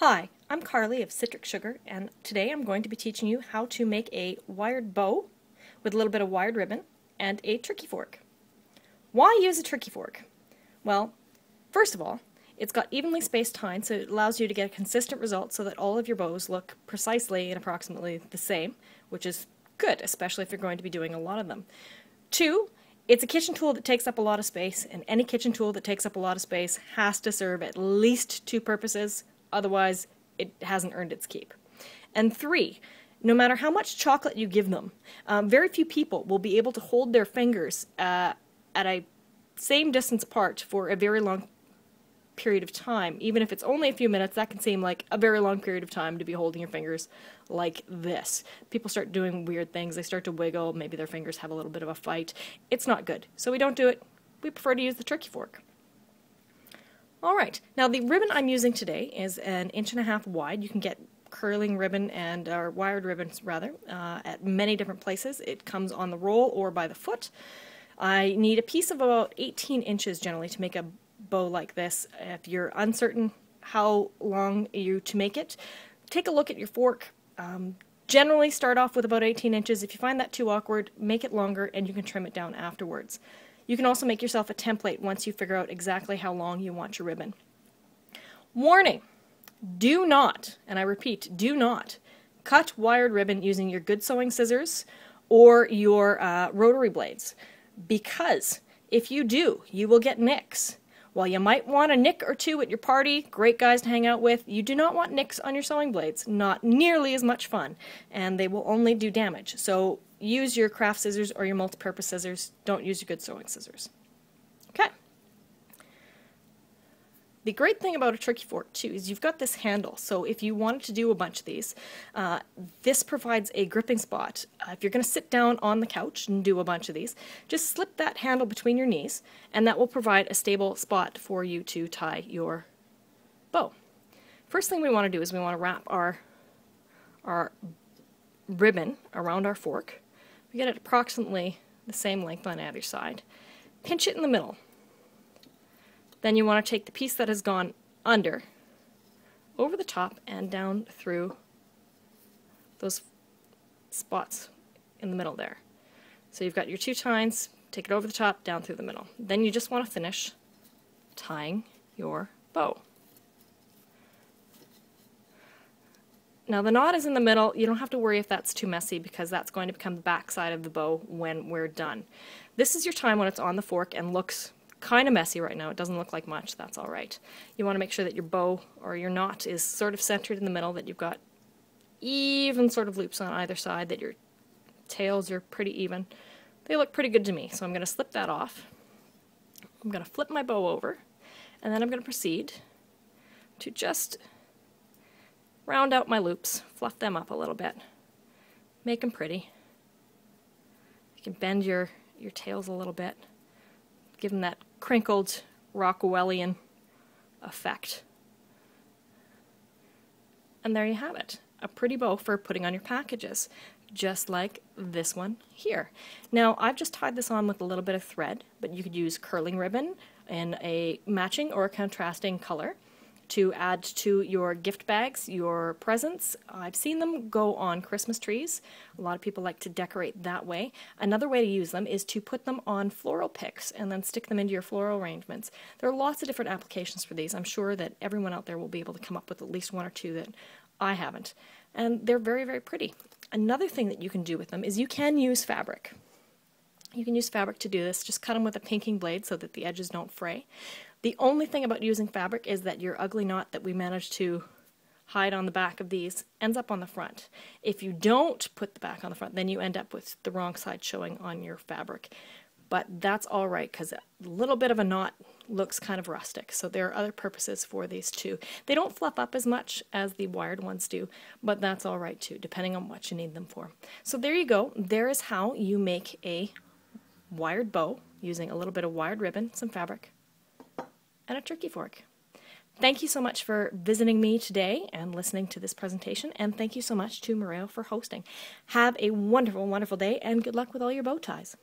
Hi, I'm Carly of Citric Sugar, and today I'm going to be teaching you how to make a wired bow with a little bit of wired ribbon and a turkey fork. Why use a turkey fork? Well, first of all, it's got evenly spaced tines, so it allows you to get a consistent result so that all of your bows look precisely and approximately the same, which is good, especially if you're going to be doing a lot of them. Two, it's a kitchen tool that takes up a lot of space, and any kitchen tool that takes up a lot of space has to serve at least two purposes. Otherwise, it hasn't earned its keep. And three, no matter how much chocolate you give them, very few people will be able to hold their fingers at a same distance apart for a very long period of time. Even if it's only a few minutes, that can seem like a very long period of time to be holding your fingers like this. People start doing weird things. They start to wiggle. Maybe their fingers have a little bit of a fight. It's not good. So we don't do it. We prefer to use the turkey fork. Alright, now the ribbon I'm using today is 1.5 inches wide. You can get curling ribbon or wired ribbons rather at many different places. It comes on the roll or by the foot. I need a piece of about 18 inches generally to make a bow like this. If you're uncertain how long to make it, take a look at your fork. Generally start off with about 18 inches. If you find that too awkward, make it longer and you can trim it down afterwards. You can also make yourself a template once you figure out exactly how long you want your ribbon. Warning! Do not, and I repeat, do not cut wired ribbon using your good sewing scissors or your rotary blades, because if you do, you will get nicks. While you might want a nick or two at your party, great guys to hang out with, you do not want nicks on your sewing blades. Not nearly as much fun, and they will only do damage. So use your craft scissors or your multi-purpose scissors. Don't use your good sewing scissors. Okay. The great thing about a turkey fork too is you've got this handle, so if you wanted to do a bunch of these, this provides a gripping spot. If you're going to sit down on the couch and do a bunch of these, just slip that handle between your knees and that will provide a stable spot for you to tie your bow. First thing we want to do is we want to wrap our ribbon around our fork. We get it approximately the same length on either side. Pinch it in the middle. Then you want to take the piece that has gone under, over the top, and down through those spots in the middle there. So you've got your two tines, take it over the top, down through the middle. Then you just want to finish tying your bow. Now the knot is in the middle. You don't have to worry if that's too messy because that's going to become the back side of the bow when we're done. This is your time when it's on the fork and looks kind of messy right now. It doesn't look like much. That's all right. You want to make sure that your bow or your knot is sort of centered in the middle, that you've got even sort of loops on either side, that your tails are pretty even. They look pretty good to me, so I'm going to slip that off. I'm going to flip my bow over, and then I'm going to proceed to just round out my loops, fluff them up a little bit, make them pretty. You can bend your tails a little bit, give them that crinkled Rockwellian effect. And there you have it, a pretty bow for putting on your packages, just like this one here. Now I've just tied this on with a little bit of thread, but you could use curling ribbon in a matching or a contrasting color to add to your gift bags, your presents. I've seen them go on Christmas trees. A lot of people like to decorate that way. Another way to use them is to put them on floral picks and then stick them into your floral arrangements. There are lots of different applications for these. I'm sure that everyone out there will be able to come up with at least one or two that I haven't. And they're very, very pretty. Another thing that you can do with them is you can use fabric. You can use fabric to do this. Just cut them with a pinking blade so that the edges don't fray. The only thing about using fabric is that your ugly knot that we managed to hide on the back of these ends up on the front. If you don't put the back on the front, then you end up with the wrong side showing on your fabric. But that's all right because a little bit of a knot looks kind of rustic. So there are other purposes for these too. They don't fluff up as much as the wired ones do, but that's all right too, depending on what you need them for. So there you go. There is how you make a wired bow using a little bit of wired ribbon, some fabric, and a turkey fork. Thank you so much for visiting me today and listening to this presentation, and thank you so much to Mario for hosting. Have a wonderful, wonderful day, and good luck with all your bow ties.